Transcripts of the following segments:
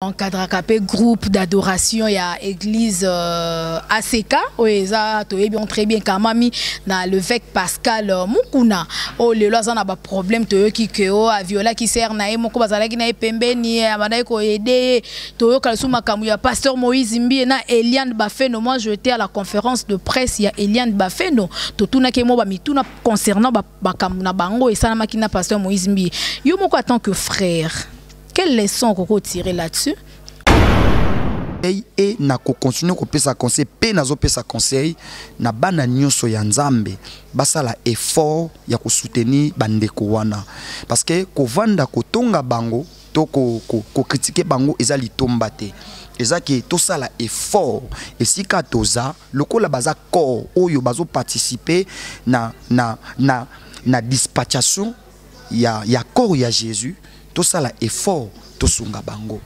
Encadre capé groupe d'adoration il y a église ACK oeza to bien très bien kamami na l'évêque Pascal Mukuna o le loza na ba problème to ki ke o aviola ki ser na moko bazala ki na pembeni amana ko aider to yo kalsu makamu ya pasteur Moïse Mbi na Eliane Bafeno. Moi j'étais à la conférence de presse il y a Eliane Bafeno to tuna ke mo ba mituna concernant ba kamu na bango et ça na makina pasteur Moïse Mbi yo moko en tant que frère. Quelle leçon qu'on tirer là-dessus? Et na ko continuer ko pesa conseil pe nazo pesa conseil na bana nyonso ya Nzambe basala effort ya ko soutenir bandeko wana parce que ko vanda ko tonga bango to ko critiquer bango ezali tombate ezaki to sala effort esika toza lokola baza corps oyo bazo participer na dispatchation ya corps ya Jésus. Tout ça là effort, tout sunga bango.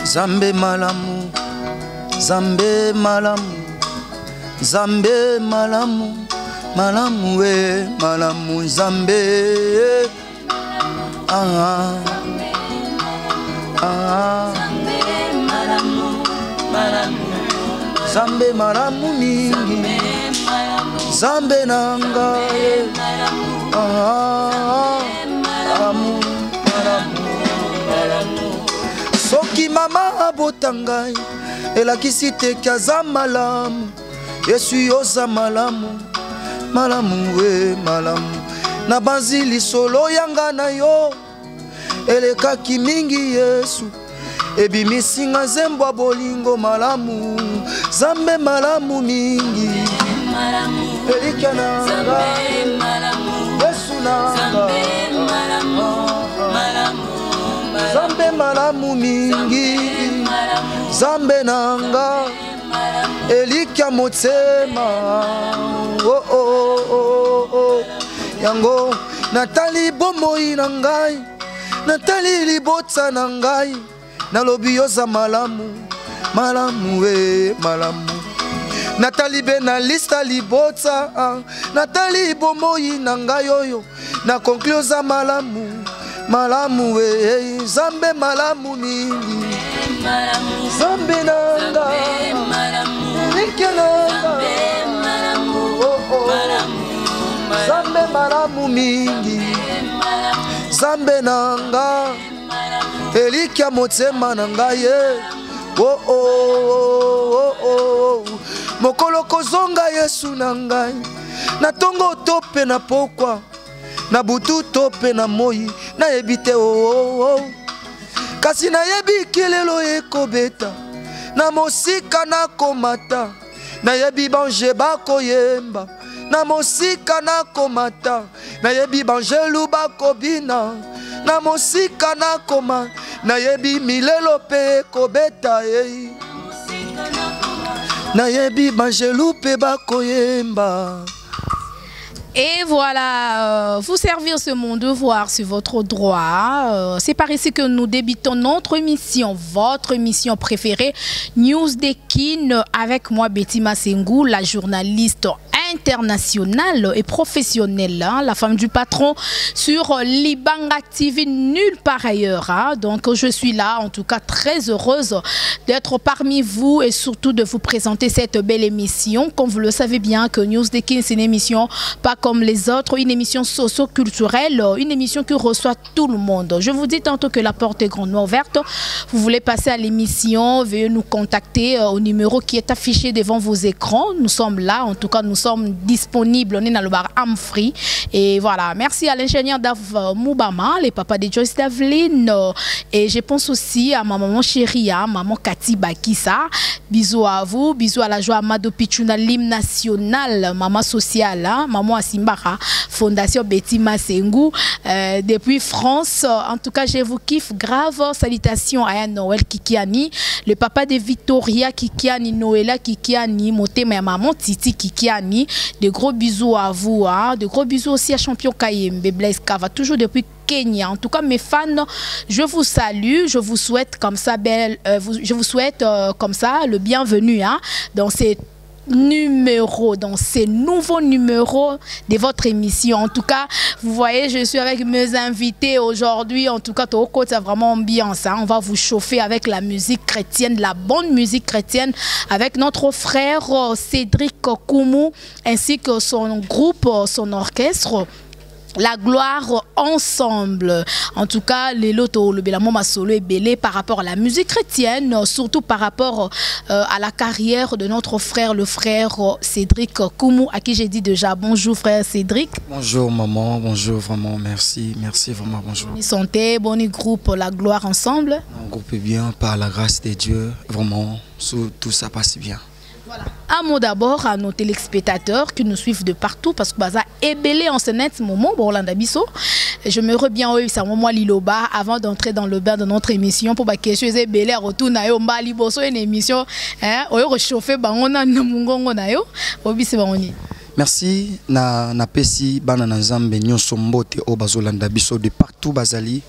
Zambe malamu, Zambe malamu, Zambe malamu, malamu we malamu Zambe. Ah ah. Zambe malamu, malamu. Zambe malamu mingi, Zambe nanga. Ah malamu, malamu, malamu. Soki mama abotangai elakisi te kaza malamu Yesu yoza malamu malamu we malamu na banzili solo yanga na yo elekaki mingi Yesu ebimisinga zembwa bolingo malamu Zambe malamu mingi malamu elika nanga Yesu nanga Zambe malamu mingi Zambe nanga elika motema oh oh oh oh yango natali bomoi na ngai natali libota na ngai nalobi yoza malamu malamu we malamu natali be na lista libota natali bomoi na ngai oyo na conclusa malamu malamu we Zambe malamu mingi Zambe nanga elika nanga oh oh Zambe malamu mingi Zambe nanga elika motema nanga ye oh oh oh mokolo kozonga Yesu nangai na tongo tope na pokwa na butu tope na moi na yebite oh kasi na yebi kelelo ekobeta na mosika na komata na yebi banje bakoyemba na mosika na komata na yebi banjelu bakobina na mosika nakoma nayebi milelo pe kobeta ye nayebi banjelu pe bakoyemba. Et voilà, vous servir ce mon devoir, c'est votre droit. C'est par ici que nous débutons notre émission, votre émission préférée, News Dekin, avec moi Betty Masengou, la journaliste internationale et professionnelle, hein, la femme du patron sur Libanga TV, nulle part ailleurs. Hein. Donc je suis là, en tout cas très heureuse d'être parmi vous et surtout de vous présenter cette belle émission. Comme vous le savez bien que News Dekin, c'est une émission pas comme les autres, une émission socio-culturelle, une émission qui reçoit tout le monde. Je vous dis tantôt que la porte est grandement ouverte. Vous voulez passer à l'émission, veuillez nous contacter au numéro qui est affiché devant vos écrans. Nous sommes là, en tout cas nous sommes disponibles, on est dans le bar Amfree. Et voilà, merci à l'ingénieur Dav Moubama, les papas de Joyce Davlin. Et je pense aussi à ma maman chérie, maman Cathy Bakissa. Bisous à vous, bisous à la joie Amado Pichuna, l'hymne national, maman sociale, maman Asimbara, Fondation Betty Masengou. Depuis France, en tout cas, je vous kiffe grave. Salutations à Noël Kikiani, le papa de Victoria Kikiani, Noëlla Kikiani, Motema et maman Titi Kikiani. De gros bisous à vous, hein. De gros bisous aussi à Champion Kayembe, Blaise Kava, toujours depuis Kenya. En tout cas, mes fans, je vous salue, je vous souhaite comme ça, je vous souhaite comme ça le bienvenu, hein, dans ces numéros, dans ces nouveaux numéros de votre émission. En tout cas, vous voyez, je suis avec mes invités aujourd'hui. En tout cas, c'est vraiment ambiance. Hein. On va vous chauffer avec la musique chrétienne, la bonne musique chrétienne, avec notre frère Cédric Koumou, ainsi que son groupe, son orchestre. La gloire ensemble. En tout cas, les lotos, le Bélamoma solo est belé par rapport à la musique chrétienne, surtout par rapport à la carrière de notre frère, le frère Cédric Koumou, à qui j'ai dit déjà bonjour frère Cédric. Bonjour maman, bonjour vraiment, merci, merci vraiment, bonjour. Bonne santé, bon groupe, la gloire ensemble. On groupe bien, par la grâce de Dieu, vraiment, tout ça passe bien. Voilà. Un mot d'abord à nos téléspectateurs qui nous suivent de partout parce que Baza est belé en ce net moment pour Orlando Bisso. Je me reviens au moment Liloba avant d'entrer dans le bain de notre émission pour que je sois belé à retour na yo mbali bosso une émission hein o réchauffer bangona mungongo na yo obisi bangoni. Merci na pesi bana na Nzambe nyonso mbote o bazolanda biso de partout bazali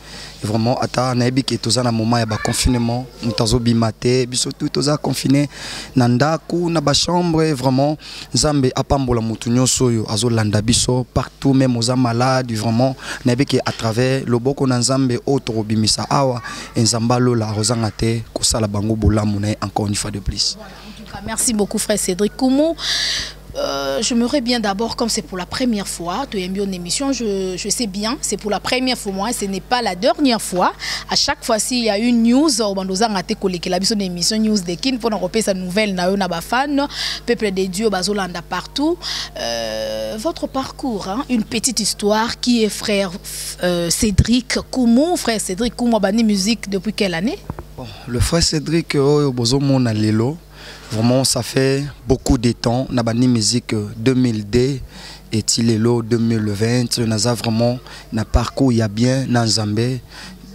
et vraiment ata na ebi ke toza na moment ya ba confinement mutazo bimate biso tout toza confiné na ndaku na ba chambre vraiment Nzambe apambola mutu nyonso yo azolanda biso partout même oza malade vraiment na ebi ke à travers loboko na Nzambe o to bimisa awa Nzamba lola rozanga te ko sala bango bolamu na encore une fois de plus. Voilà, en tout cas, merci beaucoup frère Cédric Koumou. J'aimerais bien d'abord, comme c'est pour la première fois, tu aimes bien une émission, je sais bien, c'est pour la première fois, moi, ce n'est pas la dernière fois. À chaque fois, s'il y a une news, on nous a raté une émission News Dekin pour nous repérer sa nouvelle, na fan, peuple de Dieu, bazolanda partout. Votre parcours, hein, une petite histoire, qui est frère Cédric Koumou, frère Cédric Koumou, bani musique depuis quelle année? Bon, le frère Cédric, Bozomon a Lelo. Vraiment, ça fait beaucoup de temps. On a banni musique 2002 et Tilelo 2020. On a vraiment un parcours, il y a bien dans Zambé.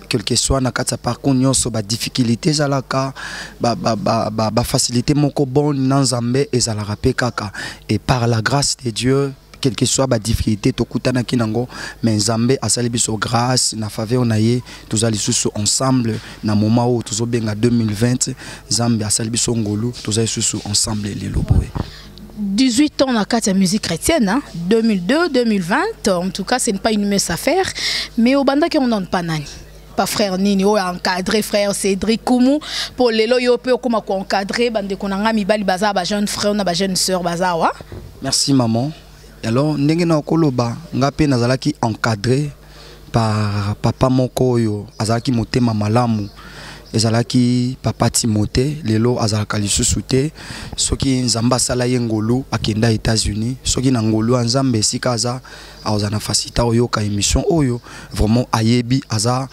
Quel que soit na kata parcours nyonso ba difficulté zalaka ba facilité moko bon dans Zambé et zala rapé kaka et par la grâce de Dieu quelle que soit la difficulté tokutana kinango mais Nzambe asali biso grâce na faveur na ye tozali susu ensemble na moment où tozobenga 2020 Nzambe asali biso ngolu tozali susu ensemble lelo boye 18 ans dans la musique chrétienne, hein? 2002, 2020, en tout cas ce n'est pas une mince affaire, mais au banda qui on donne pas nani. Pas frère Nini, ou encadré frère Cédric Koumou, pour les loyaux peu comme encadré, bande qu'on a mis bali baza, ba jeune frère, na ba jeune sœur baza wa. Merci maman. Alors, ndenge na koloba ngape nazalaki encadré par papa moko yo azalaki motema malamu ezalaki papa Timothée lelo azalaka lisusu te soki Nzamba sala yengolu akenda États-Unis soki na ngolu Nzambe sika aza azana facilita oyo ka émission oyo vraiment ayebi aza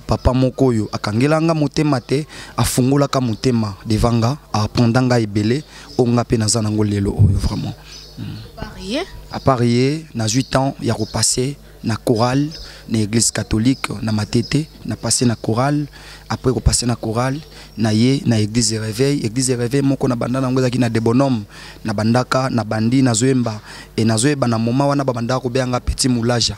papa moko yo akangelanga motema te afungola ka motema devanga apondanga ebele onga pe nazana ngolelo oyo vraiment. Parier. À parier, na 8 ans, il y a repassé na chorale na église catholique na matete na passé na chorale après ko passé na chorale na ye na église de réveil moko na banda na ngoza ki na de bonhomme na bandaka na bandi na zoemba et na zoeba na moma wana ba banda ko beanga petit moulaja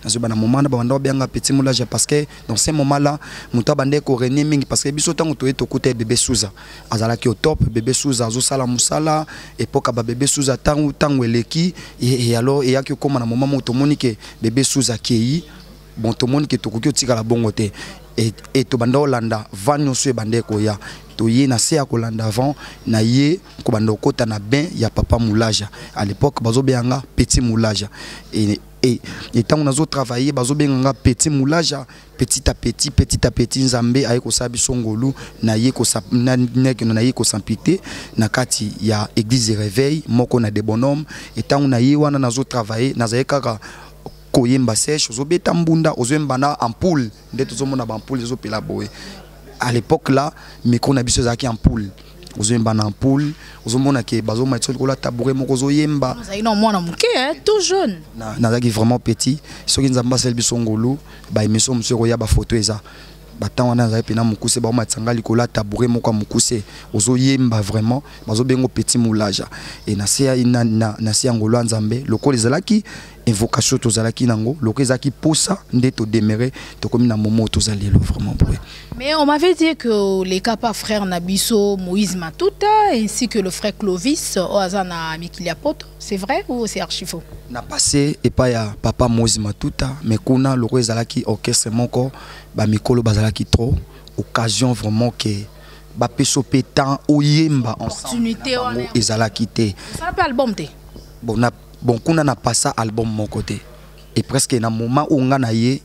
na zoeba na moma na ba banda ko beanga petit moulaja parce que dans ces moments là muta bande ko renier mingi parce que biso tango to eto kote bébé Souza azala ki au top bébé Souza zo sala musala époque ba bébé Souza tango eleki et alors et ya ki koma na moma mo to moni ke bébé Souza ki bon to moni ke to koki otika la bongote et to banda Olanda vanyo so bande ko ya to ye na se akolanda avant na ye ko banda kota na ben ya papa moulaja à l'époque bazo beanga petit moulaja et tant on a travaillé bazo beanga petit moulaja petit à petit nzambe ay ko sabi songolu na ye ko na ye ko sampité na kati ya église de réveil moko na de bonhomme et tant on a ye wana na zo travailler na zaeka koyemba sèche ozobeta mbunda ozemba na ampoule ndeto zomona ba ampoule ezopela boye à l'époque là micro na biso zaki ampoule ozemba na ampoule ozomona ke bazoma tsoli kola tabouret moko zoyemba ça ino mwana muke tout jeune na zaki vraiment petit soki nzamba sel biso ngolo ba émission monsieur koya ba photo eza batan wana za pena mukuse ba matsanga likola tabouret moko mukuse ozoyemba vraiment bazobengo petit moulaja et na sia na sia ngolo nzambe lokolo ezalaki invocation tozalaki nango loko ezaki posa ndeto demeurer to komi na momo tozalelo vraiment pour. Mais on m'avait dit que les capas frères Nabiso Moïse Matuta ainsi que le frère Clovis Oazana Mikilia Poto, c'est vrai ou c'est archi faux? Na passé et pas ya papa Moïse Matuta mais kuna loko ezalaki orchestre moko ba mikolo bazalaki trop occasion vraiment que ba peso pétant oyemba ensemble ezalaki te. Ça s'appelle album te. Bon kuna na passa album mon côté et presque na moment où nga na ye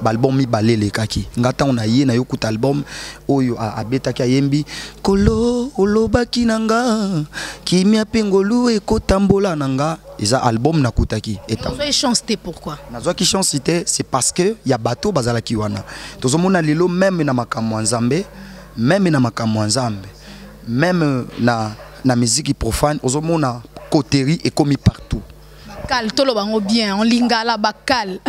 album mi balele kaki ngata on a ye na yokuta album oyo abeta ki yembi kolo olobaki nanga kimia pengolu ekotambola nanga eza album na kutaki et vous avez chanté pourquoi nazo ki chanté c'est parce que ya bato bazala ki wana tozomona lelo même na makamwa nzambe même na musique profane ozomona coterie et commis partout. Bakal tolo bango bien en lingala bakal.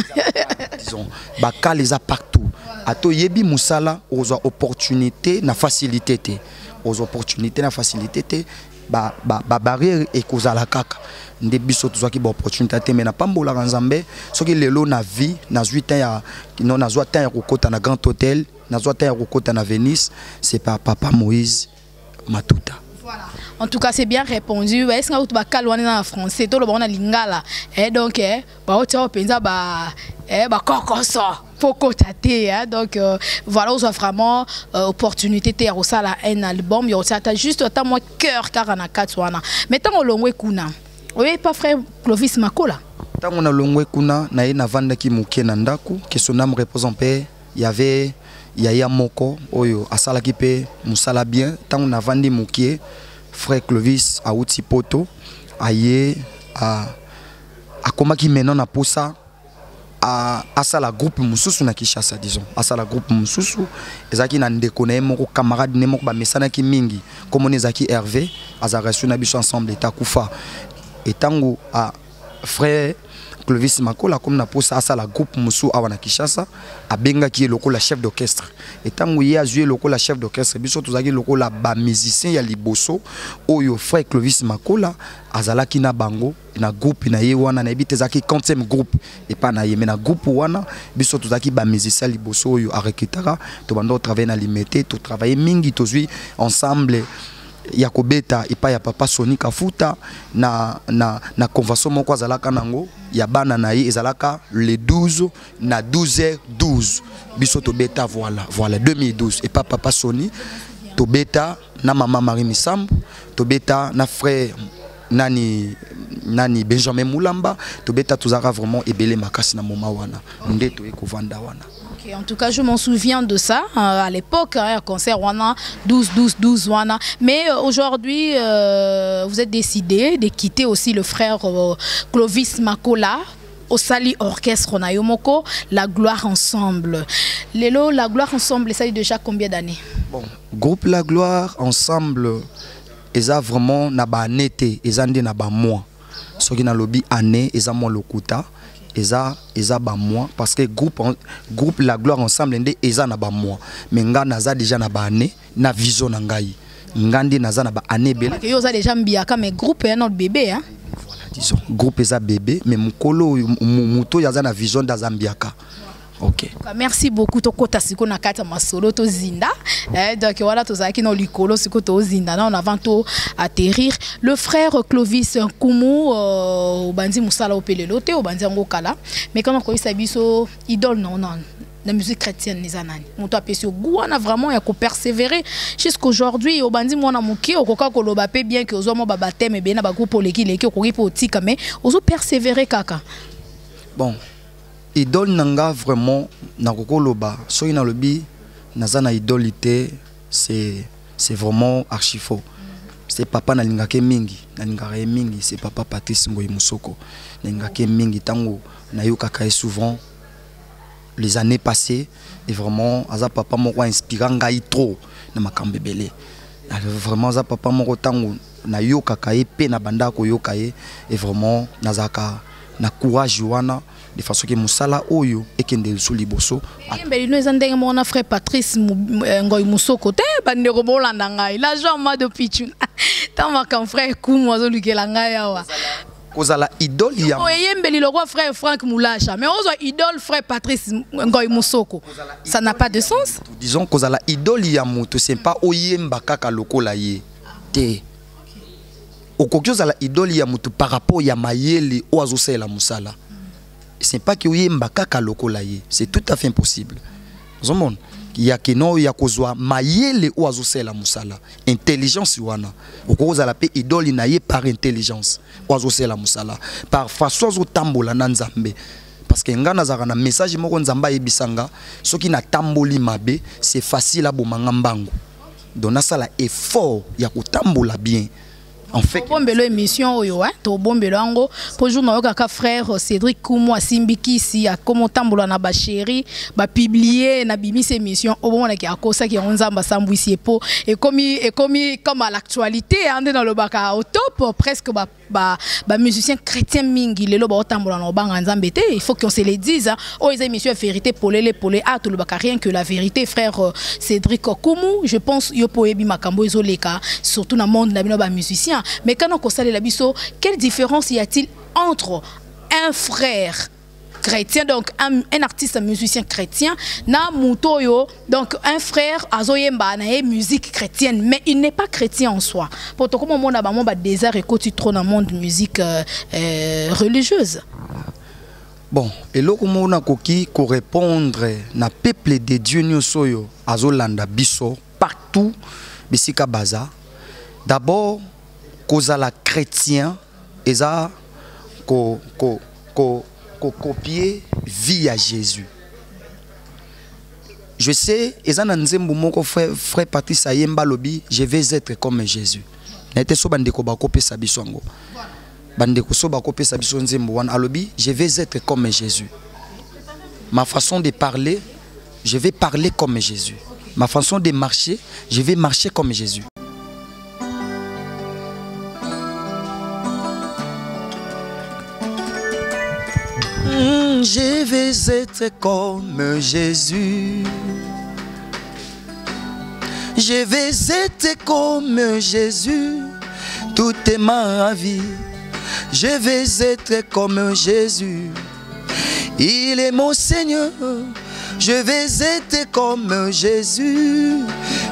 Disons bakal les a partout. Ato yebi musala aux opportunités na facilité te. Aux opportunités na facilité te ba barrière et kozala kaka. Nde biso tozaki ba opportunité te mais na pambola nzambe soki lelo na vie na 8 ans ya non na zo temps ya kokota na Grand Hôtel, na zo temps ya kokota na Venise, c'est par papa Moïse Matuta. Voilà. En tout cas, c'est bien répondu. Est-ce que vous avez en français? Tout le monde a lingala. Et donc, donc voilà, vous avez vraiment opportunité de faire un album. Il y a juste autant moi cœur car on a 4 wana. Mais tant on longwe kuna. Oui, pas frère Clovis Makola. Tant on a longwe kuna na ina vanda ki muke na ndaku que son âme repose en paix. Il y avait Yaya Moko oyo asala ki pe musala bien tant on a vandi muke frère Clovis a outi poto aye a komaki maintenant na posa a asala groupe mususu na Kinshasa disons asala groupe mususu ezaki na ndeko na moko camarade ne moko ba mesana ki mingi comme on ezaki Hervé azaresu na biso ensemble etakufa etango a frère Clovis Makola comme na posa asala groupe musu awana Kinshasa abenga ki loko la chef d'orchestre et tango ye a joué loko la chef d'orchestre biso tozaki loko la ba musicien ya liboso oyo frère Clovis Makola azalaki na bango na groupe na ye wana na ebite zaki 40e groupe et pas na ye mais na groupe wana biso tozaki ba musicien liboso oyo a rekitara to bando travailler na limité to travailler mingi tozui ensemble Yakobeta et pas ya papa Sony Kafuta na convention moko azalaka nango ya bana na ye ezalaka le 12 na 12h12 biso to beta voilà 2012 et pas papa Sony to beta na maman Marie Misambu to beta na frère nani Benjamin Moulamba to beta tozaka vraiment ebele makasi na moma wana ndeto ekovanda wana. Okay, en tout cas, je m'en souviens de ça à l'époque, un concert Wana 12 Wana. Mais aujourd'hui, vous êtes décidé de quitter aussi le frère Clovis Makola au Sali Orchestre Nayomoko, La Gloire Ensemble. Lélo, La Gloire Ensemble, ça y est déjà combien d'années? Bon, groupe La Gloire Ensemble, ils ont vraiment na ba année, ils ont dit na ba mois. Ce qui na lobby année, ils ont mon lokuta. eza ba moi parce que groupe La Gloire ensemble ndé eza na ba moi mais nga naza déjà na ba année na vision na ngai ngandi naza na ba année belle que yo za déjà mbiaka mais groupe est notre bébé hein voilà disons groupe eza bébé mais mukolo muto yaza na vision da zambiaka. Ok. Merci beaucoup to kota siko na kata masolo to zinda donc voilà to zaki no likolo siko to zinda na on avant to atterrir le frère Clovis Kumu bandi musala opelelo te bandi ngo kala mais quand on ko biso idole non la musique chrétienne les anani moto apesi goana vraiment ya ko persévérer jusqu'aujourd'hui au bandi mona muki okoka koloba pe bien que ozo mo ba baptême be na ba groupe leki okoki po tika mais ozo persévérer kaka. Bon idole nanga vraiment na kokoloba soki na lobi naza na idolité c'est vraiment archi faux. C'est papa na lingake mingi c'est papa Patrice Ngoyi Musoko na lingake mingi tango na yokaka souvent les années passées et vraiment aza papa moko inspirant ngai trop na makambe belé vraiment aza papa moko tango na yokaka pe na banda ko yokaye et vraiment nazaka na courage wana de façon que musala oyo ekende sous liboso mbeli no ezandenge mona frère Patrice Ngoyi Musoko te bande ko bolanda ngai la jamma de pichu tama kan frère Kumu azo lukela ngai awa kozala idole ya oyembeli lokwa frère Frank Mulacha mais ozo idole frère Patrice Ngoyi Musoko ça n'a pas de sens. Disons kozala idole ya moto c'est pas oyemba kaka lokola ye te okoki ozala idole ya moto par rapport ya mayele o azosela musala. C'est pas que oyemba kaka lokola ye, c'est tout à fait impossible. Vous monde ya kino ya kozwa mayele o azosela musala intelligence wana okozala pe idole na ye par intelligence o azosela musala par façon ozotambola na nzambe parce que nga nazaka na message moko nzamba yebisanga soki na tamboli mabe c'est facile à bomanga mbangu donc nasala effort ya kotambola bien. En fait, bombelo émission oyo hein to bombelo ango pour jour na yoka frère Cédric Kumu asimbiki si a comment tambola na ba chéri ba publier na bimi cette émission au moment qui a kosa qui onzamba sambwisi po et comme à l'actualité on est dans le baka au top presque ba musicien chrétien mingi lelo ba tambola na banga nzambe te il faut qu'on se le dise hein oh les émissions vérité polé ah tout le baka rien que la vérité frère Cédric Kumu je pense yo poebi makambo ezoleka surtout na monde na bino ba musicien. Mais quand on constate la biso, quelle différence y a-t-il entre un frère chrétien, donc un artiste musicien chrétien, na mutoyo, donc un frère azoyemba na musique chrétienne, mais il n'est pas chrétien en soi. Pour comment on a ba désert et côté trop dans le monde de musique religieuse. Bon, et là comment on a koki ko répondre na peuple de Dieu nyosoyo azolanda biso partout bisika baza. D'abord kozala chrétien eza copier vie à Jésus. Je sais eza na nzembo moko frère Patrice ayemba lobi je vais être comme Jésus. Na été so bandeko ba kopesa biso ngo. Bandeko so ba kopesa biso nzembo wana alobi je vais être comme Jésus. Ma façon de parler, je vais parler comme Jésus. Ma façon de marcher, je vais marcher comme Jésus. Je vais être comme Jésus. Je vais être comme Jésus toute ma vie. Je vais être comme Jésus. Il est mon Seigneur. Je vais être comme Jésus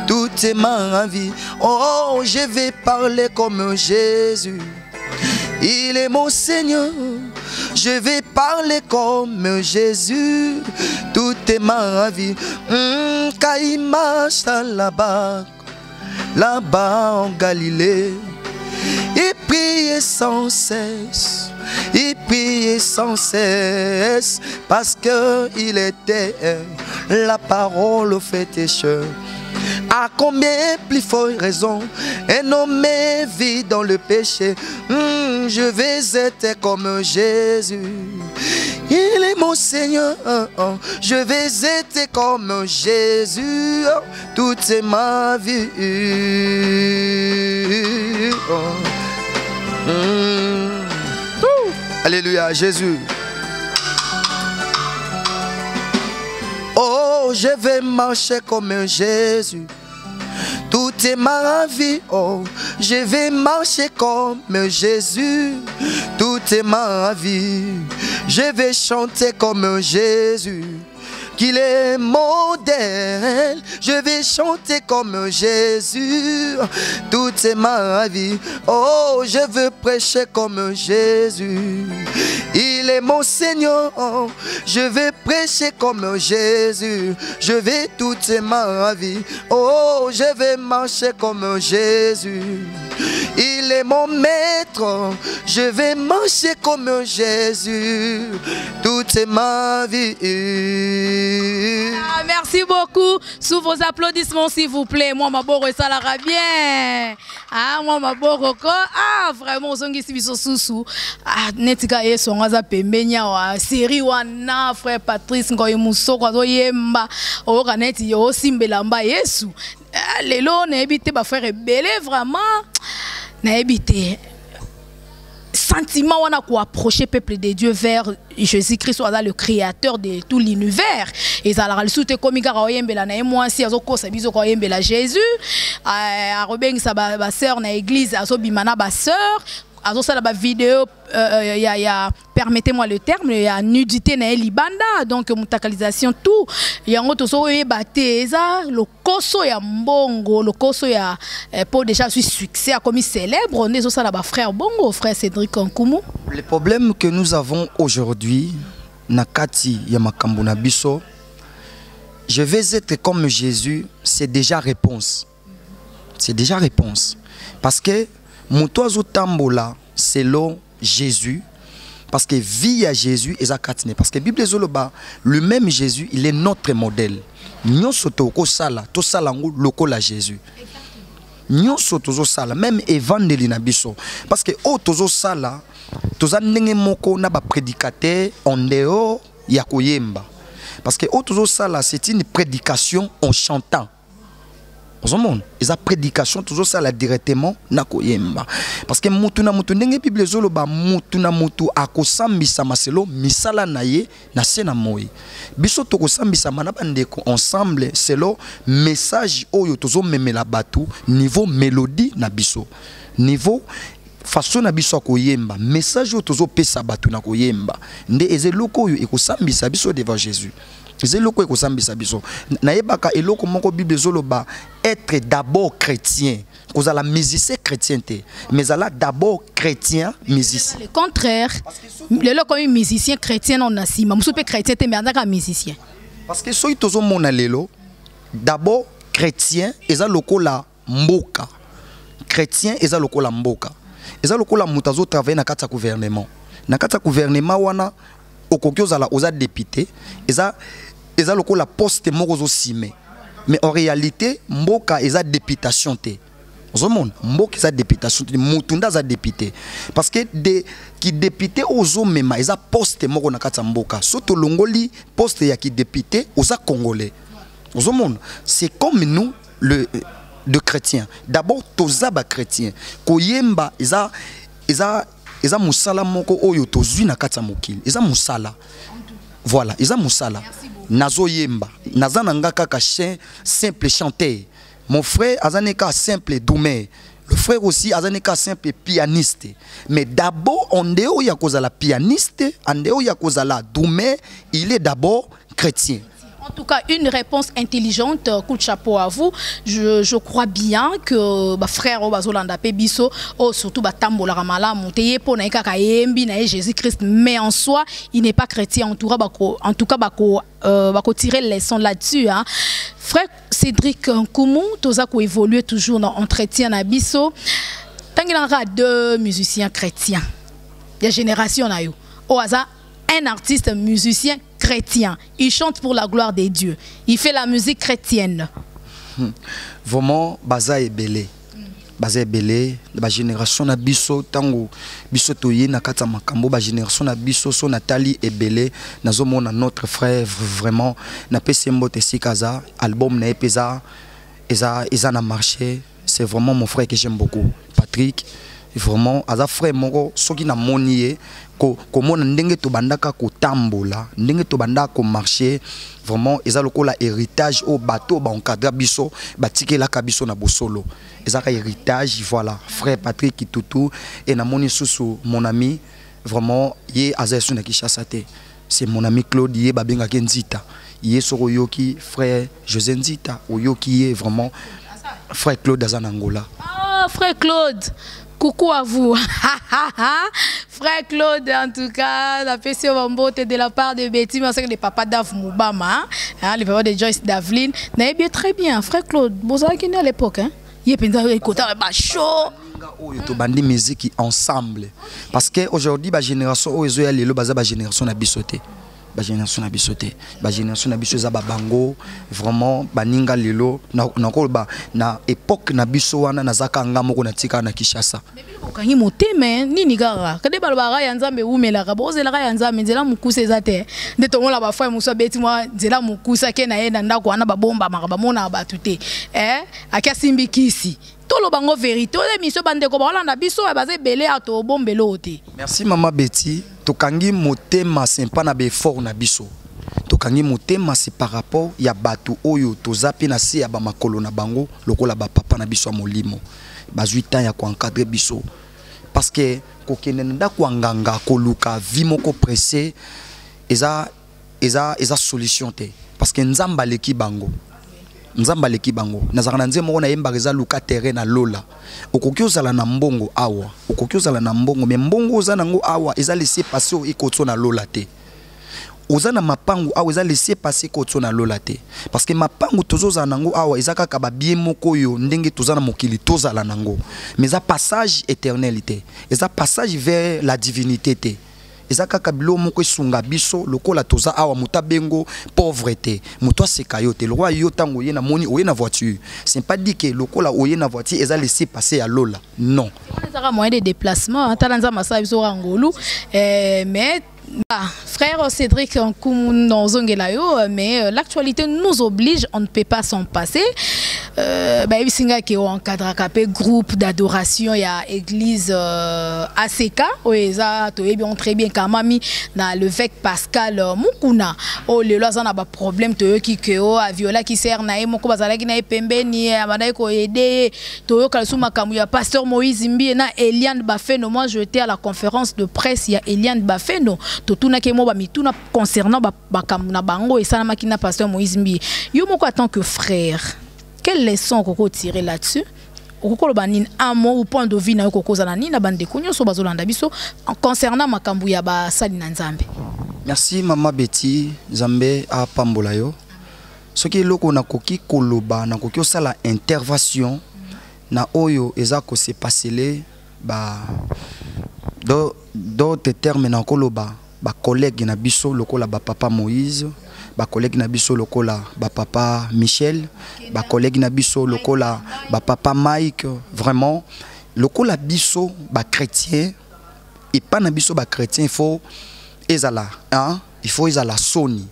toute ma vie. Oh, je vais parler comme Jésus. Il est mon Seigneur. Je vais parler comme Jésus toute ma vie. Kaïma là-bas, là-bas en Galilée. Il priait sans cesse. Il priait sans cesse parce qu'il était la parole au féticheur. À combien plus forte raison un homme vit dans le péché. Je vais être comme Jésus. Il est mon Seigneur. Je vais être comme Jésus toute ma vie. Alléluia, Jésus. je vais marcher comme Jésus. Tout est ma vie, oh, je vais marcher comme Jésus. Tout est ma vie, je vais chanter comme Jésus. Qu'il est modèle, je vais chanter comme Jésus. Tout est ma vie, oh, je veux prêcher comme Jésus. Il est mon Seigneur, je vais prêcher comme Jésus. Je vais toute ma vie, oh, je vais marcher comme Jésus. Il est mon maître, je vais marcher comme Jésus. Toute ma vie. Ah, merci beaucoup. Sous vos applaudissements, s'il vous plaît. Moi, ma boro, ça la bien. Ah, moi, ma boro, ah, vraiment, on s'en sous sous. Ah, netika et son aza pembenya wa série wana frère Patrice ngoy muso kwa zo yemba o kaneti yo simbelamba Yesu. Lelo na ebité ba frère belé vraiment na ebité sentiment wana ko approcher peuple de Dieu vers Jésus-Christ soit le créateur de tout l'univers et ça la soute komika ka oyembela na moi si azokosa biso ko oyembela Jésus a robengisa ba sœur na église azobimana ba sœur azosala ba vidéo permettez-moi le terme il y a nudité na libanda donc mutakalisation tout yango toso yebate eza lokoso ya mbongo lokoso ya pour déjà suis succès a commis célèbre on est ça là ba frère bongo frère Cédric Nkumu. Le problème que nous avons aujourd'hui na kati ya makambo na biso, je vais être comme Jésus, c'est déjà réponse. C'est déjà réponse parce que Mutoazo tambola selon Jésus parce que vie à Jésus est à katine parce que Bible zoloba le même Jésus il est notre modèle. Nyonso toko sala to salango lokola Jésus. Nyonso tozo sala même évangile na biso parce que o tozo sala toza ndenge moko na ba prédicateur en dehors ya koyemba parce que o tozo sala c'est une prédication en chantant. Ils ont prédication toujours ça là directement na koyemba parce que mutu na mutu ndenge Bible zoloba mutu na mutu akosambisa maselo misala naye na sena moyi biso tokosambisa mana bandeko ensemble selo message oyo tozo memela batu niveau mélodie na biso niveau façon na biso koyemba message oyo tozo pesa batu na koyemba nde ezeloko oyo ekosambisa biso devant Jésus. C'est le que sambisa biso. Naebaka eloko moko Bible zoloba être d'abord chrétien. Cause la musicien chrétien mais là d'abord chrétien musicien. Le contraire. Le loko musicien chrétien on asima. Musupe chrétien te mais andaka musicien. Parce que soy tozo mona lelo d'abord chrétien eza lokola mboka. Chrétien eza lokola mboka. Eza lokola mutazo travailler na kata gouvernement. Na kata gouvernement wana okoki ozala oza député eza lokola poste moko zo sime mais en réalité mboka eza députation te ozomona mboka eza députation te mutunda za député parce que ki député ozo mema eza poste moko na kati mboka soto longoli poste ya ki député oza congolais ozomona c'est comme nous de chrétiens d'abord toza ba chrétien koyemba eza musala moko oyo tozwi na kati mokili eza musala voilà eza musala nazo yemba nazana ngaka ka simple chanteur mon frère azaneka simple doumé le frère aussi azaneka simple pianiste mais d'abord ondeo ya kozala pianiste ondeo ya kozala doumé il est d'abord chrétien. En tout cas, une réponse intelligente, coup de chapeau à vous. Je crois bien que frère Obazolanda Pebiso, surtout Tambola Ramala, Mouteye, Ponaïka Kayembi, Jésus-Christ, mais en soi, il n'est pas chrétien. En tout cas, bako tirer les leçons là-dessus. Hein. Frère Cédric Nkumu, Toza ko évolue toujours dans entretien à Bisso. Tant qu'il y a deux musiciens chrétiens, il y a génération na yo. Au hasard, un artiste musicien chrétien, il chante pour la gloire de Dieu. Il fait la musique chrétienne. Vraiment, baza est belé. Baza est belé. La génération na biso tango biso toye na kata makambo ba génération na biso so Nathalie est belé. Nazo mona notre frère vraiment na pesi mbote sikaza album na epeza eza na marché. C'est vraiment mon frère que j'aime beaucoup. Patrick vraiment aza frère moko soki na moni komona ndenge to bandaka ko tambola ndenge to bandaka ko marcher vraiment eza lokola héritage au bateau ba encadrer biso batikela ka biso na bosolo eza ka héritage voilà frère Patrick Kitutu et na moni susu mon ami vraiment ye aza na Kinshasa te c'est mon ami Claude ye babenga Kenzita ye soko yoki frère José Nzita oyoki ye vraiment frère Claude Azanangola. Ah frère Claude, coucou à vous. Frère Claude, en tout cas, la PCO Vambote de la part de Betty, mais c'est que le papa d'Av Moubama, hein, le papa de Joyce Davlin, n'est bien très bien. Frère Claude, vous avez qui à l'époque, hein? Il est pensé écouter un chaud. To bandi musique ensemble parce que aujourd'hui ba génération o ezo ya lelo baza ba génération na bisoté. Ba génération na bisoté. Ba génération na biso za ba bango vraiment baninga lelo na ko ba na époque na biso wana nazaka ngamoko na tika na Kinshasa. Okangi moteme nini gara kade balobara ya nzambe umelaka bozelaka ya nzambe nzela mukuse ezate nde tongola ba frère muso beti mwa nzela mukusa ke na ye na ndako wana babomba maka bamona batute akasimbi kisi tolo bango vérité o émission bandeko balanda biso baze belé ato bombelo te. Merci maman Betty tokangi motema sempa na be fort na biso tokangi motema c'est par rapport ya batu oyo tozapi na se ya ba makolo na bango lokola ba papa na biso molimo bazui temps ya ko encadrer biso parce que kokende nda ko nganga ko luka vi moko pressé eza solution te parce que nzamba leki bango nazaka na nzembo moko na yemba eza luka terrain na lola okoki ozala na mbongo awa okoki ozala na mbongo mais mbongo oza nango awa eza laisser passer ekotso na lola te oza na mapangu awa eza laisser passer ekotso na lola te parce que mapangu tozoza nango awa eza kaka ba bien moko yo ndenge toza na mokili tozala nango mais eza passage éternalité eza passage vers la divinité te eza kaka bilo moko esunga biso lokola toza awa muta bengo pauvreté muto aseka yo te le roi yo tango ye na moni oye na voiture c'est pas dit que lokola oye na voiture eza laisser passer à lola non eza moyen de déplacement talanza masa biso rangolu mais frère Cédric mais l'actualité nous oblige, on ne peut pas s'en passer. Il encadre un groupe d'adoration, il y a l'église ACK, très bien quand même dans l'évêque Pascal Mukuna. Oh le lois on a problème de qui a viola qui sert na moko bazala qui na pembe ni amana ko aider to kalsuma kamuya pasteur Moïse Mbi na Eliane Bafeno. Moi j'étais à la conférence de presse, il y a Eliane Bafeno. Totuna ke mo ba mituna concernant ba kamuna bango et ça na makina pasteur Moïse Mbi. Yo moko en tant que frère, quelle leçon qu'on tirer là-dessus? Okoko banin amo ou point de vue na okoko za nani na bande kunyo so bazolanda biso concernant makambu ya ba sali na Nzambe. Merci maman Betty, Nzambe a pambola yo. Soki loko na koki koloba na koki osala intervention na oyo eza ko se passer ba d'autres termes na koloba ba collègue na biso lokola ba papa Moïse, ba collègue na biso lokola ba papa Michel, ba collègue na biso lokola ba papa Mike, vraiment lokola biso ba chrétien et pas na biso ba chrétien il faut ezala hein, il faut ezala soni.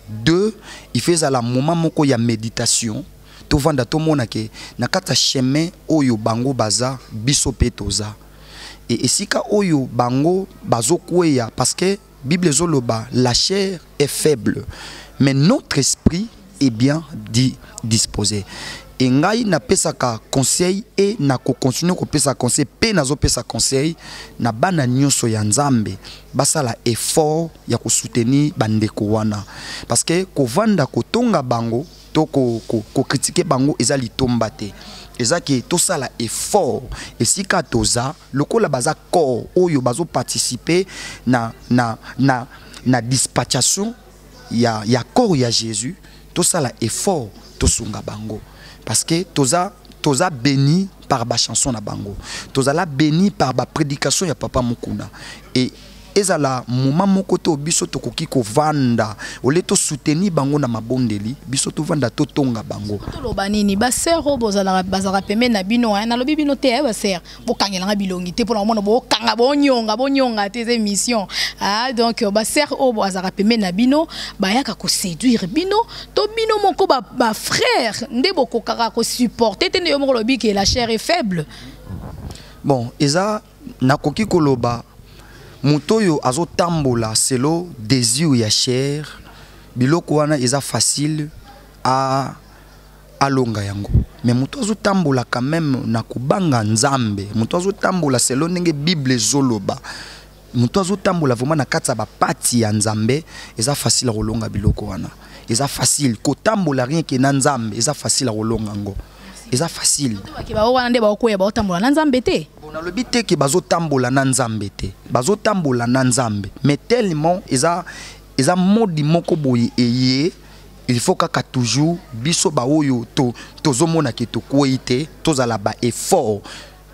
Deux, il faut ezala moment moko ya méditation. To vanda to mona ke na kata chemin oyo bango baza biso petoza. Et sika oyo bango bazo kweya parce que Bible zoloba la chair est faible mais notre esprit est bien disposé. Et ngai na pesaka conseil et na ko continuer ko pesa conseil pe nazo pesa conseil na bana nyonso ya Nzambe basala effort ya ko soutenir bandeko wana parce que ko vanda ko tonga bango to ko critiquer bango ezali tomba te ezaki to sala effort et si ka toza lokola baza corps oyo bazo participer na dispatchation ya corps ya Jésus to sala effort to sunga bango parce que toza béni par ba chanson na bango toza la béni par ba prédication ya papa Mukuna et ezala moment moko to biso to koki ko vanda ole to soutenir bango na mabondeli biso to vanda to tonga bango to lo banini ba sero bozala bazara pembe na bino na lobi bino te ba ser bo kangela bilongi te pona mona bo kanga bo nyonga tes émissions donc ba ser o bazara pembe na bino ba yaka ko séduire bino to bino moko ba frère nde boko kaka ko supporter te ne yo moko lobi que la chair est faible. Bon, eza nakoki koloba mutoyo azo tambola selo désir ya chair biloko wana eza facile à alonga yango. Mais muto azo tambola quand même na kubanga nzambe. Muto azo tambola selo ndenge Bible zoloba. Muto azo tambola vraiment na katsa ba pati ya nzambe eza facile à rolonga biloko wana. Eza facile ko tambola rien que na nzambe eza facile à rolonga ngo. Eza facile. On a le bité que bazo tambola na nzambe te. Bazo tambola na nzambe. Mais tellement eza modi moko boye eye. Il faut qu'à toujours biso ba oyo to zomona ke to koite to zala ba effort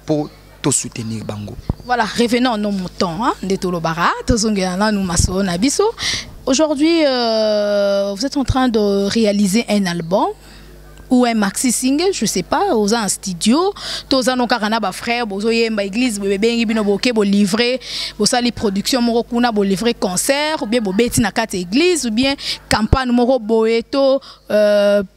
pour te soutenir bango. Voilà, revenons à nos moutons hein, de Tolobara, to zongena nous maso na biso. Aujourd'hui, vous êtes en train de réaliser un album ou un maxi single, je sais pas, aux un studio, tous en karana ba frère, bozo yemba église, bébé bino boké bo livrer, bo sali production moko kuna bo livrer concert ou bien bo beti na kate église ou bien campagne moko boeto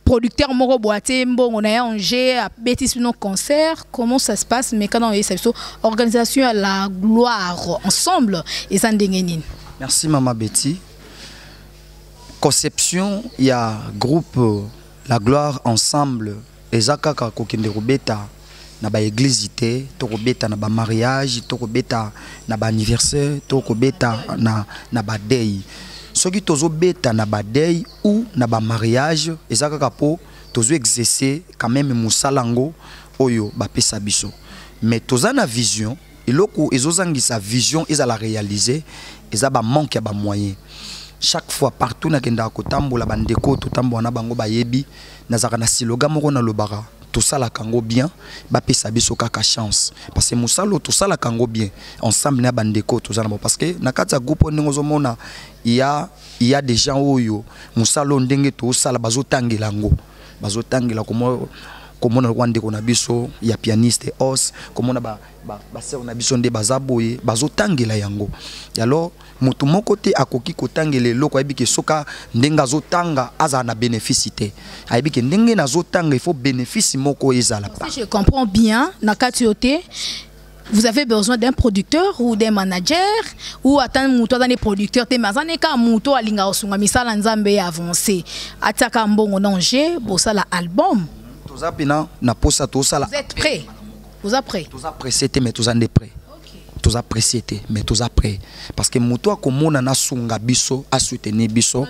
producteur moko boate mbongo na yangé a beti sur concert, comment ça se passe mais quand on est ça organisation à la gloire ensemble et ça ndengeni. Merci maman Betty. Conception, il y a groupe La Gloire ensemble, ezaka ka kokende robeta na ba église té, to robeta na ba mariage, to robeta na ba anniversaire, to robeta na ba day. Soki tozo beta na ba day ou na ba mariage, ezaka ka po tozo exercer quand même musalango oyo ba pesa biso. Mais toza na vision, eloko ezozangisa vision ezala réaliser, ezaba manque ya ba moyen. Chaque fois partout na kenda ko tambola bandeko to tambola na bango bayebi nazaka na siloga moko na lobara tout ça la kango bien ba pesa biso kaka chance parce que musalo tout ça la kango bien ensemble na bandeko to zana parce que na kata groupe ndingo mona il y a des gens oyo musalo ndenge to sala bazotangela ngo bazotangela comme on a rwandé qu'on a biso ya pianiste os comme on a ba sœur na biso nde bazaboye bazotangela yango alors mutu moko te akoki kotangela loko ayebike soka ndenga zotanga aza na bénéficité ayebike ndenge na zotanga il faut bénéfice moko ezala pas. Si je comprends bien na katiote vous avez besoin d'un producteur ou d'un manager ou attendre muto dans les producteurs te mazane ka muto alinga osunga misala nzambe avancé ataka mbongo danger bosala album. Vous êtes prêts? Vous êtes prêts? Vous êtes pressé, mais vous êtes prêts. Vous êtes pressé, mais vous êtes prêts. Parce que muto comme on a sunga biso, a soutenir biso.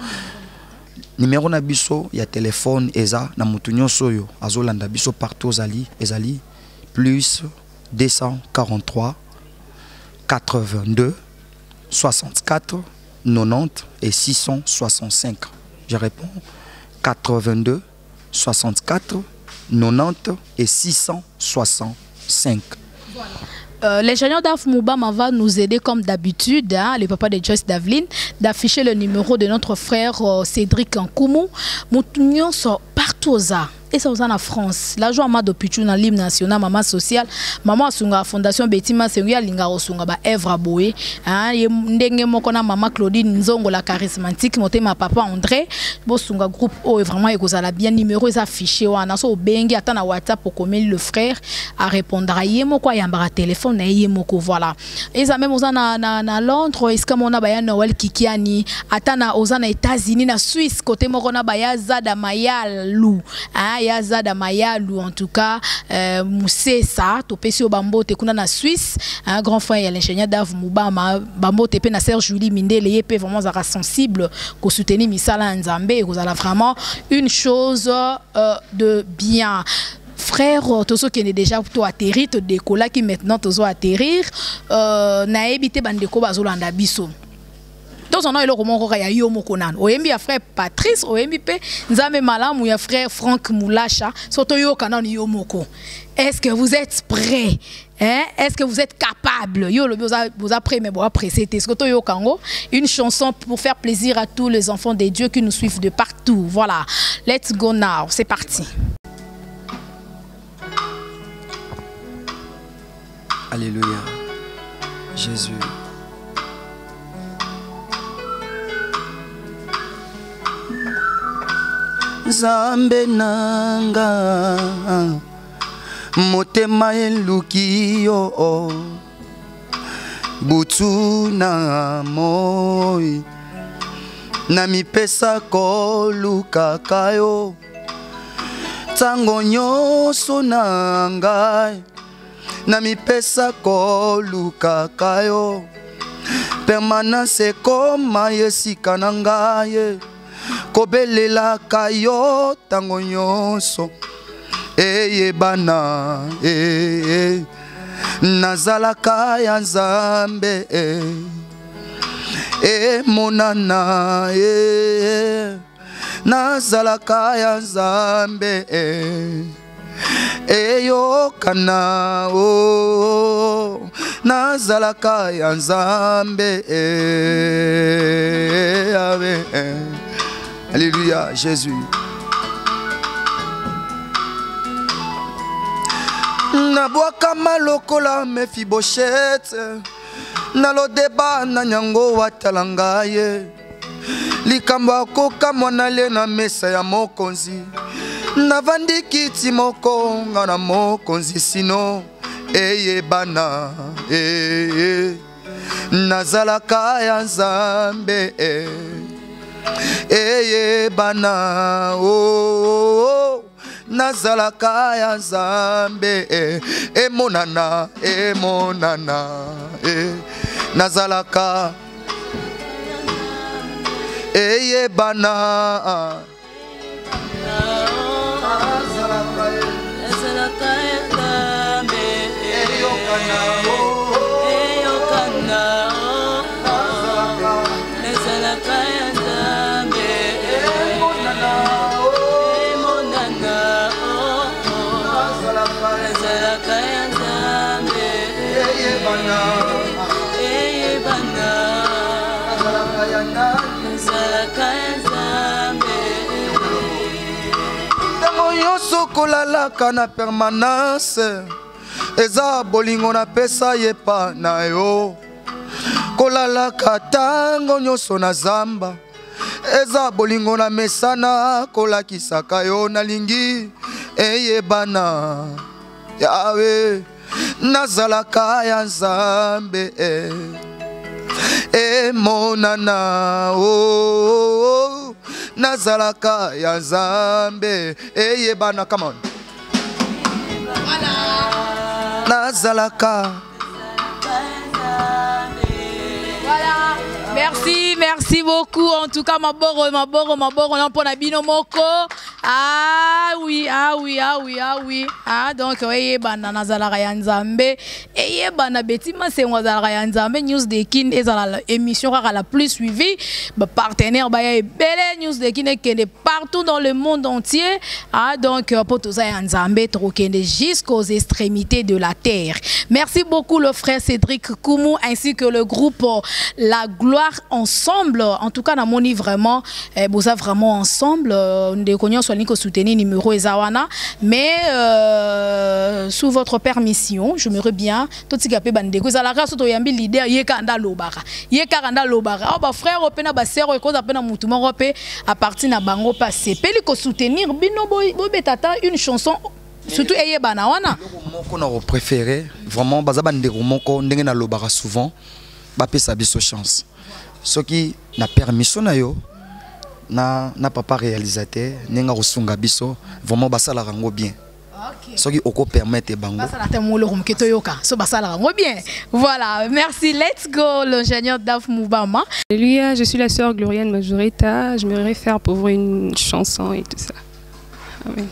Numéro na biso, il y a téléphone, eza na mutu nyonso yo, azolanda biso partout ezali plus 243 82 64 90 et 665. Je réponds 82 64 90 et 665. L'ingénieur Daf Moubama va nous aider comme d'habitude, hein, le papa de Joyce Davlin, d'afficher le numéro de notre frère Cédric Nkoumou. Nous sommes partout aux arts. Et ça, en France. La joie m'a depuis dans l'hymne national, maman sociale, maman a sunga fondation Betima Senguya linga osunga ba Evra Boé, hein, ndenge mokona maman Claudine Nzongo la charismatique, monté ma papa André, bo sunga groupe O vraiment ekozala bien numéro est affiché wana so bengi ata na WhatsApp pour comme le frère à répondre à yemo quoi yambara téléphone na yemo ko voilà. Et ça même ozana na Londres, est-ce que mona ba ya Noël Kikiani, ata na ozana États-Unis na Suisse côté mokona ba ya Zada Mayalu, hein. Yazada Mayalu en tout cas Moussé ça topesi au bambo te kuna na Suisse un grand frère ya l'ingénieur Dave Moubama bambo te pe na Serge Julie Mindele yé pe vraiment zara sensible ko soutenir misala nzambe et vous allez vraiment une chose de bien. Frère, tozo qui est déjà plutôt atterri, te décolla qui maintenant tozo atterrir na ebité bandeko bazolanda biso. Dans un an, il y a Yomo Konan. Oyembi a frère Patrice, Oyembi pe Nzame Malam ou ya frère Franck Moulacha, Soto Yo Kanan Yomoko. Est-ce que vous êtes prêts? Hein? Est-ce que vous êtes capables? Yo le vous après mais bon après c'était Soto Yo Kango, une chanson pour faire plaisir à tous les enfants de Dieu qui nous suivent de partout. Voilà. Let's go now. C'est parti. Alléluia. Jésus. Nzambe nanga motema eluki yo butu na moi na mipesa kolukaka yo tango nyonso na ngai na mipesa kolukaka yo permanence ekoma esika na ngai kobelelaka yo tango nyonso eyebana nazalaka ya Nzambe monana nazalaka ya Nzambe eyokana nazalaka ya Nzambe Alléluia Jésus. Nabwaka malokola Mephibosheth nalodeba na nyango watalanga ye likambo akoka mwana le na mesa ya mokonzi navandi kiti moko nga na mokonzi sino eyebana nazalaka ya Nzambe eyebana nazalaka ya Nzambe emonana nazalaka eyebana nazalaka ya Nzambe eyokana nazalaka ya Nzambe emonana nazalaka ya Nzambe eyebana nazalaka ya Nzambe tango nyonso kolalaka na permanence eza bolingo na pesa yepa na yo kolalaka tango nyonso na zamba eza bolingo na mesana kolakisaka yo nalingi eyebana Yawe nazalaka ya Nzambe monana nazalaka ya Nzambe eyebana. Come on. Nazalaka. Voilà. Merci beaucoup. En tout cas, maboro, on a pour bino moko. Ah oui. Ah donc oui, bana nazalaka ya Nzambe. Et bana betima c'est nazalaka ya Nzambe. News de Kin est la émission la plus suivie. Partenaire baya belle News de Kin qui est partout dans le monde entier. Ah donc pour tout ça ya Nzambe trokende jusqu'aux extrémités de la terre. Merci beaucoup le frère Cédric Koumou ainsi que le groupe La Gloire ensemble. En tout cas, on a moni vraiment bosa vraiment ensemble. Nous connaissons soit nico soutenir numéro Ezawana, mais sous votre permission, je me bien tout ce qui a fait bandeko. Ça la grâce au yambi leader yekanda lobara. Yekanda lobara. Oh bah frère opena ba sœur et cause apena mutumo rope à partir na bango passé. Peli ko soutenir bino bo betata une chanson. Surtout eye banawana. Moko na préféré vraiment bazaba ndeko moko ndenge na lobara souvent ba pesa biso chance. Ce qui na permission na yo na papa réalisateur nenga rosunga biso vraiment basala rango bien. OK. Ce qui oko permettre bango. Basala temolo rumketo yoka. So basala rango bien. Voilà, merci. Let's go l'ingénieur Daf Moubama. Alléluia, je suis la sœur Gloriane Majorita, je me réfère pour vous une chanson et tout ça. Amen.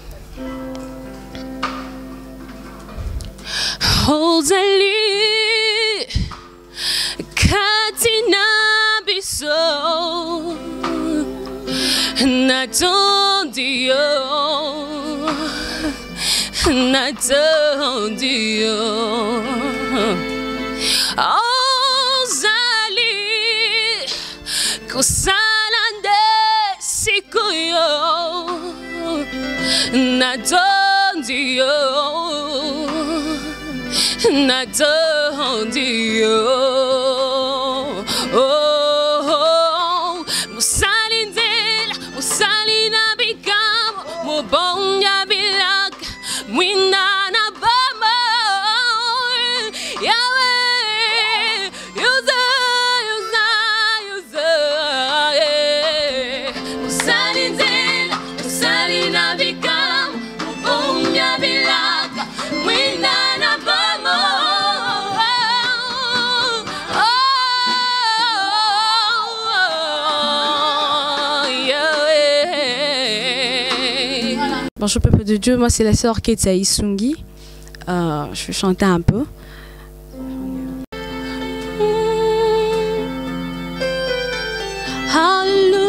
Ozali katina biso natondio Ozali kusalande sikuyo natondio musalindela musalina bikamo mubonya bilak mwinana ba Yahweh, Yuza, Yuza, Musalinzela, Musalina Vikam, Mubumya Vilaka, Mwindana Bamo. Bonjour peuple de Dieu, moi c'est la sœur Ketia Isungi. Je vais chanter un peu. Hallelujah.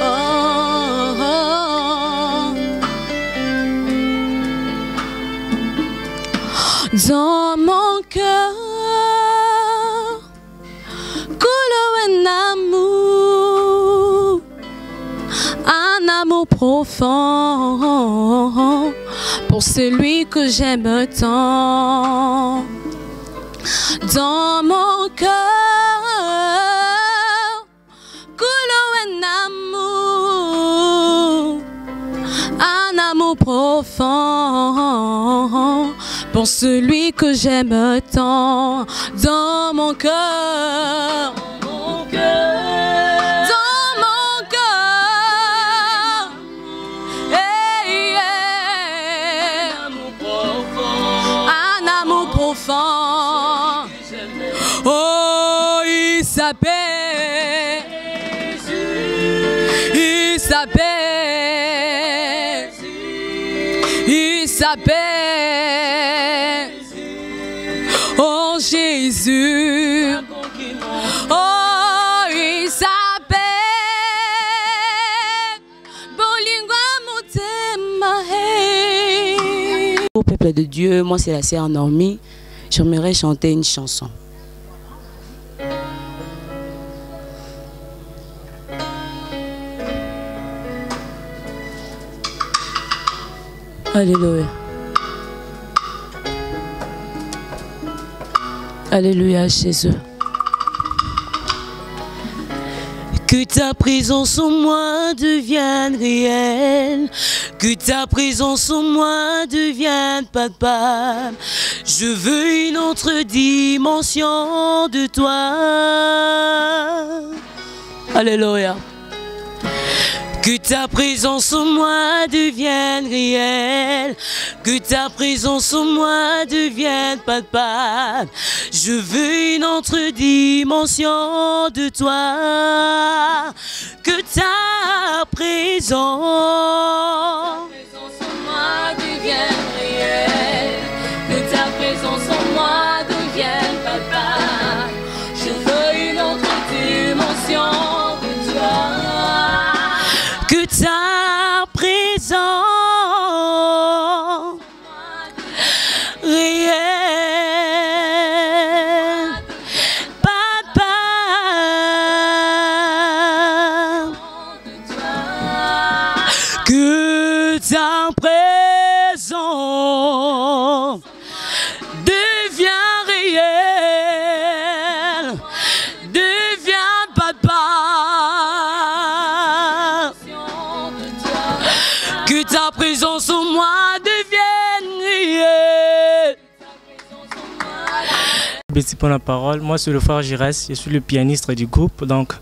Oh, oh. Dans mon cœur coule un amour profond pour celui que j'aime tant. Dans mon cœur coule un amour profond pour celui que j'aime tant. Dans mon cœur, oh, il s'appelle, il s'appelle, il s'appelle, oh Jésus, oh il s'appelle, Bolingwa Motema. Au peuple de Dieu, moi c'est la sœur Normie. J'aimerais chanter une chanson. Alléluia. Alléluia Jésus. Que ta présence en moi devienne réelle, que ta présence en moi devienne papa. Je veux une autre dimension de toi. Alléluia. Que ta présence en moi devienne réelle, que ta présence en moi devienne papa. Je veux une autre dimension de toi. Que ta présence en moi devienne réelle, que ta présence en moi devienne papa. Je veux une autre dimension de toi. Que ta présence réelle, papa. Que ta présence devient réelle, devient papa. Que ta présence en moi devienne réelle. Merci pour la parole. Moi, c'est le frère Giresse, je suis le pianiste du groupe. Donc,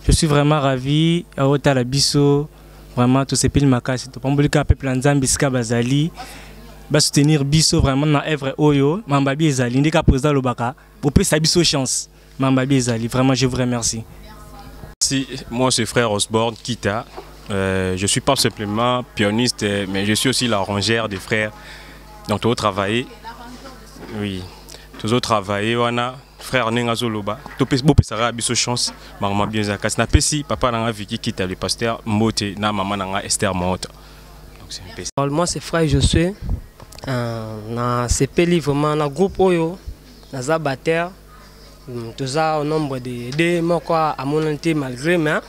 je suis vraiment ravi. À la biso, vraiment, tout ces pays makas. Tout le peuple Nzambiska Bazali. Va soutenir biso vraiment dans l'œuvre Oyo. Mambabi Ezali. Ndeka président Lobaka. Pour peu sa biso chance. Mambabi Ezali. Vraiment, je vous remercie. Merci. Moi, c'est frère Osborne Kita. Je ne suis pas simplement pianiste, mais je suis aussi l'arrangeur des frères. Donc, tout travailler. Oui. Tout travailler, wana frère Nengazo Loba. Tout peut sera biso chance. Maman bien zakas. Na pesi papa nanga Vicky Kita le pasteur Mote na maman nanga Esther Monte. Donc c'est un peu. Moi c'est frère Josué. Na CP vraiment na groupe Oyo. Na Zabater. Tout ça au nombre de deux mois quoi à mon entier malgré mais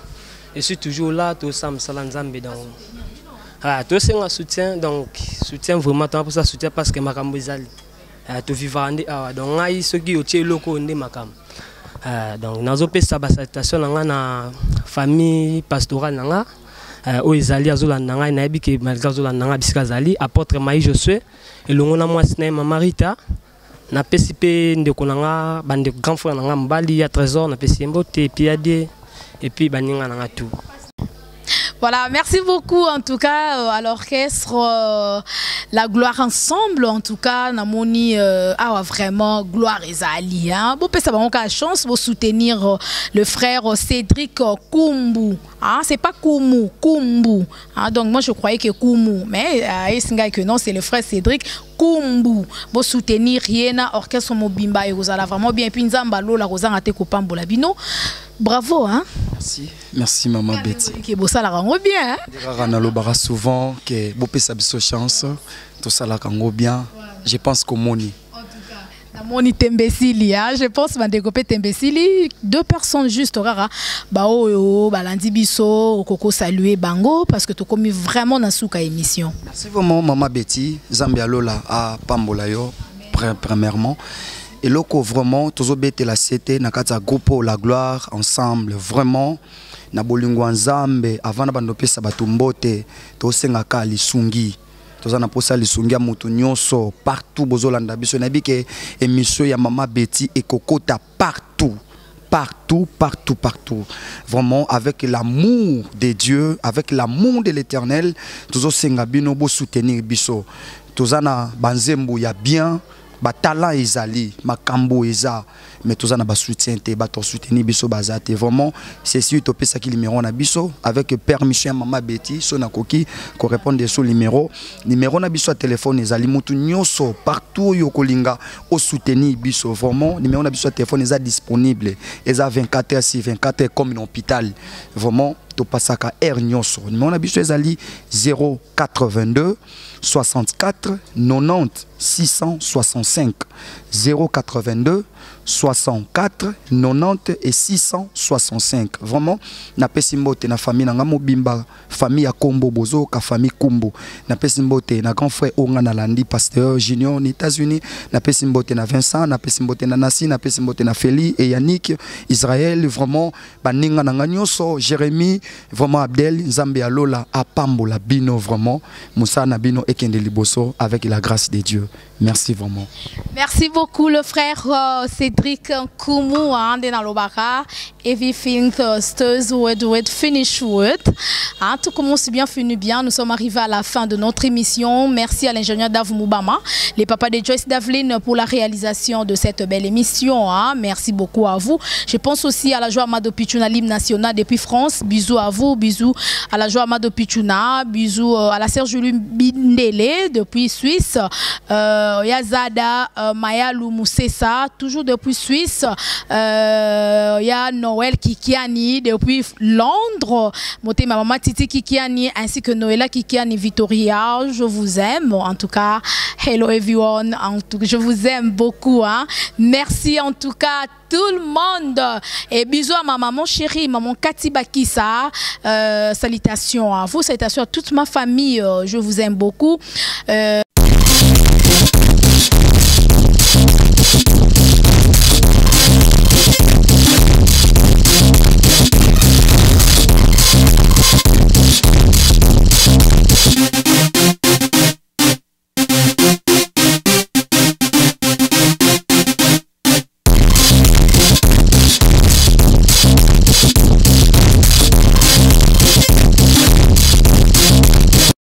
je suis toujours là tout ça me salanzambe donc. Ah tout c'est un soutien donc soutien vraiment pour ça soutien parce que makambo ezali. To vivre donc ngai soki otie loko nde makam donc nazo pesa ba salutation nanga na famille pastorale nanga o ezali azolandanga na yebi ke malgré azolandanga bisika zali apôtre Maï Josué elongo na mwasi na Mama Rita na pesi pe ndeko nanga bande grand frère nanga mbali ya trésor na pesi mbote piadie et puis baninga nanga tout. Voilà, merci beaucoup en tout cas à l'orchestre La Gloire Ensemble. En tout cas, Namoni vraiment gloire ezali. Bon, ça va la chance de soutenir le frère Cédric Kumbu. C'est pas Kumu, Kumbu. Donc moi je croyais que Kumu, mais que non, c'est le frère Cédric Kumbu. Pour soutenir Riena orchestre Mobimba et vous allez vraiment bien. Puis Nzamba Lola Rosa te kopambo labino. Bravo, hein? Merci, merci maman Betty. Que ça la rend bien. Hein? Souvent que bopé sa chance, tout ça la rend bien. Je pense qu'au moni. En tout cas, moni Tembesili, je pense que découpé Tembesili, 2 personnes juste rara. Bao balandi biso, koko saluer bango parce que tu commis vraiment dans souka émission. Merci vraiment maman Betty, Zambia Lola à Pambolayo premièrement. Et là, vraiment, tous les la CT, nakata groupe La Gloire Ensemble, vraiment, na bolingo nzambe avant na bandope sabatumbote, to sengaka lisungi. Toza na posa lisungi ya mutu nyonso partout bozolanda biso na bike émission ya Mama Betty et kokota partout. Partout, partout, partout. Vraiment, avec l'amour de Dieu, avec l'amour de l'Éternel, tous senga bino bo soutenir biso. Toza na banzembo ya bien. Ba talent ezali makambo eza mais tous na ba soutien te ba to soutenir biso bazate vraiment c'est si topé ça qui numéro na biso avec permission Mama Betty so na koki ko répondre sur numéro na biso téléphone ezali mutu nyoso partout yo kolinga au soutenir biso vraiment numéro na biso téléphone eza disponible eza 24 heures sur 24 heures comme un hôpital vraiment to pasaka air nyoso numéro na biso ezali 082 64 90 665 082 64 90 et 665. Vraiment, na pesimbote na famille na mobimba, famille ya Kombo Bozo, ka famille Kumbu. Na pesimbote na grand frère Onga na Landi, pasteur Junior aux États-Unis. Na pesimbote na Vincent, na pesimbote na Nassi, na pesimbote na Feli et Yannick, Israël, vraiment, baninga na nganyoso, Jérémy, vraiment Abdel, Nzambe Alola, Apambola Bino, vraiment, Moussa Nabino et Kende Liboso, avec la grâce de Dieu. Merci vraiment. Merci beaucoup le frère Cédric Kumu de Nalobara. Everything starts with finish with. Tout commence bien, finit bien. Nous sommes arrivés à la fin de notre émission. Merci à l'ingénieur Dave Moubama, les papas de Joyce Davlin pour la réalisation de cette belle émission. Merci beaucoup à vous. Je pense aussi à la joie Amado Pichuna, l'hymne national depuis France. Bisous à vous, bisous à la joie Amado Pichuna, bisous à la sœur Julie Bindele depuis Suisse. Yazada Mayalou Moussessa, toujours depuis Suisse. Ya Noël Kikiani depuis Londres. Moté ma maman Titi Kikiani ainsi que Noëlla Kikiani Victoria. Je vous aime. En tout cas, hello everyone. En tout cas, je vous aime beaucoup. Merci en tout cas à tout le monde. Et bisous à ma maman chérie, maman Kati Bakissa. Salutations à vous, salutations à toute ma famille. Je vous aime beaucoup.